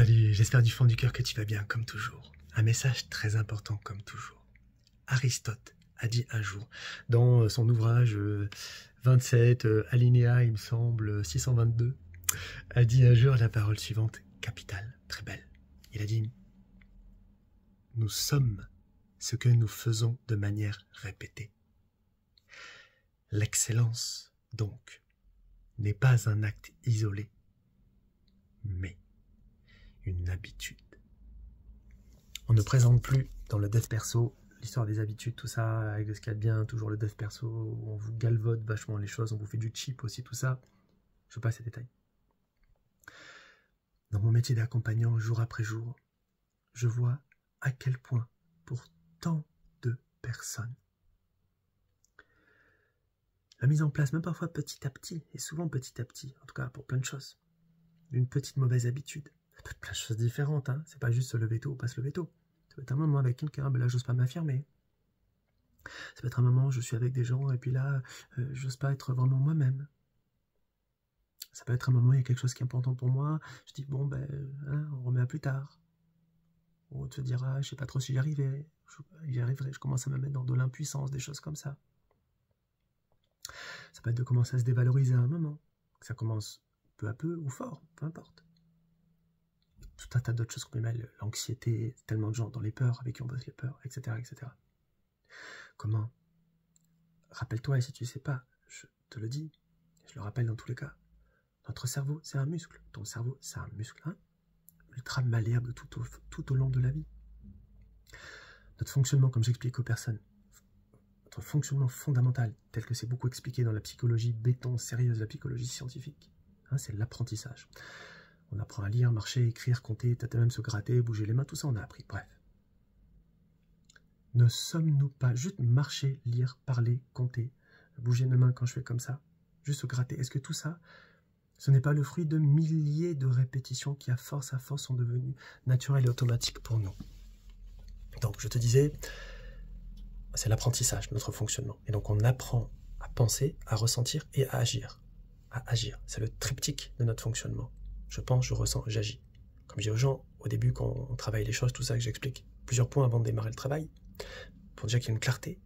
Salut, j'espère du fond du cœur que tu vas bien, comme toujours. Un message très important, comme toujours. Aristote a dit un jour, dans son ouvrage 27, alinéa, il me semble, 622, a dit un jour la parole suivante, capitale, très belle. Il a dit, nous sommes ce que nous faisons de manière répétée. L'excellence, donc, n'est pas un acte isolé, mais une habitude. On ne présente plus dans le dev perso l'histoire des habitudes, tout ça, avec ce qu'il y a de bien, toujours le dev perso, où on vous galvaude vachement les choses, on vous fait du cheap aussi, tout ça. Je passe ces détails. Dans mon métier d'accompagnant, jour après jour, je vois à quel point, pour tant de personnes, la mise en place, même parfois petit à petit, et souvent petit à petit, en tout cas pour plein de choses, d'une petite mauvaise habitude, ça peut être plein de choses différentes, hein. C'est pas juste se lever tôt ou pas se lever tôt. Ça peut être un moment avec quelqu'un, ben là j'ose pas m'affirmer. Ça peut être un moment, je suis avec des gens, et puis là, j'ose pas être vraiment moi-même. Ça peut être un moment, il y a quelque chose qui est important pour moi, je dis bon ben, hein, on remet à plus tard. Ou tu te diras, je sais pas trop si j'y arriverai, je commence à me mettre dans de l'impuissance, des choses comme ça. Ça peut être de commencer à se dévaloriser à un moment, que ça commence peu à peu ou fort, peu importe. Tout un tas d'autres choses qu'on peut mettre, l'anxiété, tellement de gens dans les peurs, avec qui on bosse les peurs, etc. etc. Comment? Rappelle-toi, et si tu ne sais pas, je te le dis, je le rappelle dans tous les cas, notre cerveau, c'est un muscle. Ton cerveau, c'est un muscle, hein, ultra malléable tout au long de la vie. Notre fonctionnement, comme j'explique aux personnes, notre fonctionnement fondamental, tel que c'est beaucoup expliqué dans la psychologie béton, sérieuse, la psychologie scientifique, hein, c'est l'apprentissage. On apprend à lire, marcher, écrire, compter, peut-être même se gratter, bouger les mains, tout ça on a appris, bref. Ne sommes-nous pas juste marcher, lire, parler, compter, bouger mes mains quand je fais comme ça, juste se gratter, est-ce que tout ça, ce n'est pas le fruit de milliers de répétitions qui à force sont devenues naturelles et automatiques pour nous? Donc je te disais, c'est l'apprentissage, notre fonctionnement. Et donc on apprend à penser, à ressentir et à agir. C'est le triptyque de notre fonctionnement. Je pense, je ressens, j'agis. Comme je dis aux gens, au début, quand on travaille les choses, tout ça que j'explique, plusieurs points avant de démarrer le travail, pour déjà qu'il y ait une clarté.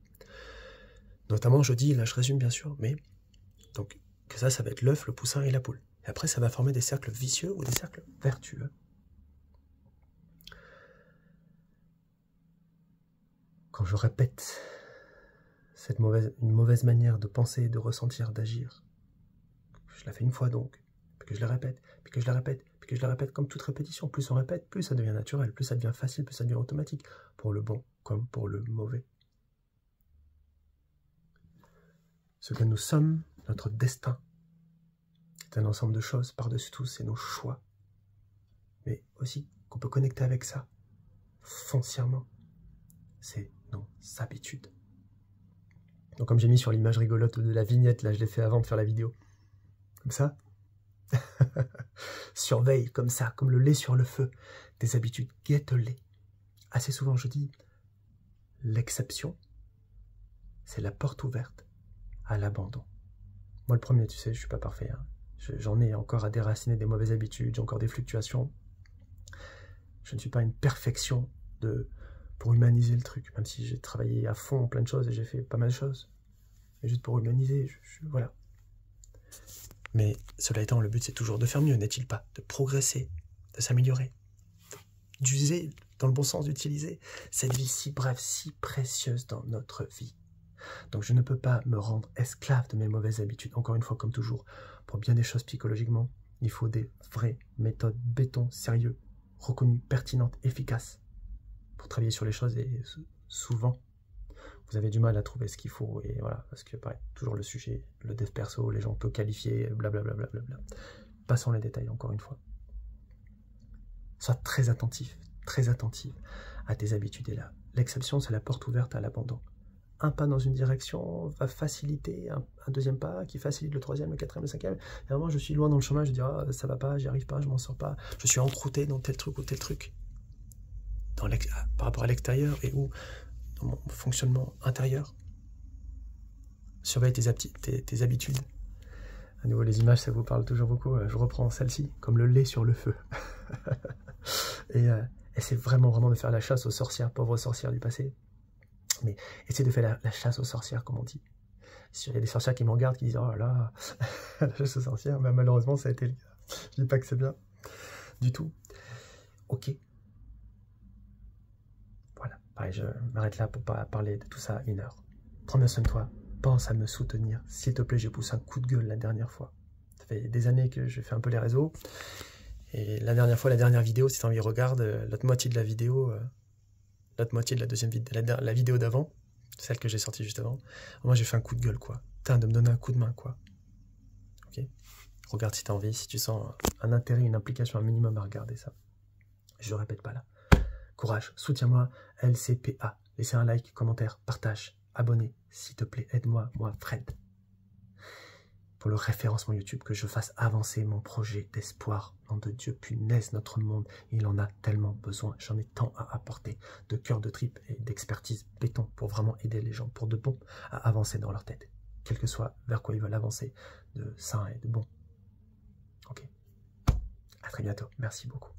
Notamment, je dis, là je résume bien sûr, mais donc que ça va être l'œuf, le poussin et la poule. Et après, ça va former des cercles vicieux ou des cercles vertueux. Quand je répète une mauvaise manière de penser, de ressentir, d'agir, je la fais une fois donc, puis que je la répète, puis que je la répète, puis que je la répète, comme toute répétition. Plus on répète, plus ça devient naturel, plus ça devient facile, plus ça devient automatique, pour le bon comme pour le mauvais. Ce que nous sommes, notre destin, c'est un ensemble de choses, par-dessus tout, c'est nos choix. Mais aussi, qu'on peut connecter avec ça, foncièrement, c'est nos habitudes. Donc comme j'ai mis sur l'image rigolote de la vignette, là je l'ai fait avant de faire la vidéo, comme ça, surveille comme ça, comme le lait sur le feu, des habitudes, guette-les. Assez souvent je dis, l'exception, c'est la porte ouverte à l'abandon. Moi le premier, tu sais, je suis pas parfait, hein. J'en ai encore à déraciner des mauvaises habitudes, j'ai encore des fluctuations. Je ne suis pas une perfection pour humaniser le truc, même si j'ai travaillé à fond plein de choses et j'ai fait pas mal de choses. Mais juste pour humaniser, voilà. Mais cela étant, le but c'est toujours de faire mieux, n'est-il pas? De progresser, de s'améliorer, d'user, dans le bon sens, d'utiliser cette vie si brève, si précieuse dans notre vie. Donc je ne peux pas me rendre esclave de mes mauvaises habitudes. Encore une fois, comme toujours, pour bien des choses psychologiquement, il faut des vraies méthodes béton, sérieux, reconnues, pertinentes, efficaces, pour travailler sur les choses. Et souvent, vous avez du mal à trouver ce qu'il faut, et voilà, parce que pareil, toujours le sujet, le dev perso, les gens peu qualifiés, blablabla. Passons les détails encore une fois. Sois très attentif à tes habitudes. Et là, l'exception, c'est la porte ouverte à l'abandon. Un pas dans une direction va faciliter un deuxième pas qui facilite le troisième, le quatrième, le cinquième. Et à un moment, je suis loin dans le chemin, je dis ah, ça va pas, j'y arrive pas, je m'en sors pas, je suis encrouté dans tel truc ou tel truc. Par rapport à l'extérieur et ou dans mon fonctionnement intérieur. Surveille tes habitudes. À nouveau, les images, ça vous parle toujours beaucoup. Je reprends celle-ci, comme le lait sur le feu. Et essaie vraiment de faire la chasse aux sorcières, pauvres sorcières du passé. Mais essaie de faire la chasse aux sorcières, comme on dit. Il y a des sorcières qui me regardent, qui disent « Oh là là, la chasse aux sorcières », bah, malheureusement, ça a été le cas. Je dis pas que c'est bien, du tout. Ok. Voilà, pareil, je m'arrête là pour pas parler de tout ça 1 heure. Prends bien soin de toi, pense à me soutenir. S'il te plaît, j'ai poussé un coup de gueule la dernière fois. Ça fait des années que je fais un peu les réseaux. Et la dernière fois, la dernière vidéo, si tu as envie, regarde l'autre moitié de la vidéo, l'autre moitié de la deuxième vidéo, la vidéo d'avant, celle que j'ai sortie juste avant. Moi, j'ai fait un coup de gueule, quoi. Putain, de me donner un coup de main, quoi. Ok. Regarde si tu as envie, si tu sens un intérêt, une implication, un minimum à regarder ça. Je ne répète pas là. Courage, soutiens-moi, LCPA. Laissez un like, commentaire, partage, abonnez, s'il te plaît, aide-moi, moi, Fred. Pour le référencement YouTube, que je fasse avancer mon projet d'espoir. Nom de Dieu, punaise, notre monde, il en a tellement besoin. J'en ai tant à apporter, de cœur, de tripes et d'expertise béton pour vraiment aider les gens, pour de bon, à avancer dans leur tête. Quel que soit vers quoi ils veulent avancer, de sain et de bon. Ok. À très bientôt. Merci beaucoup.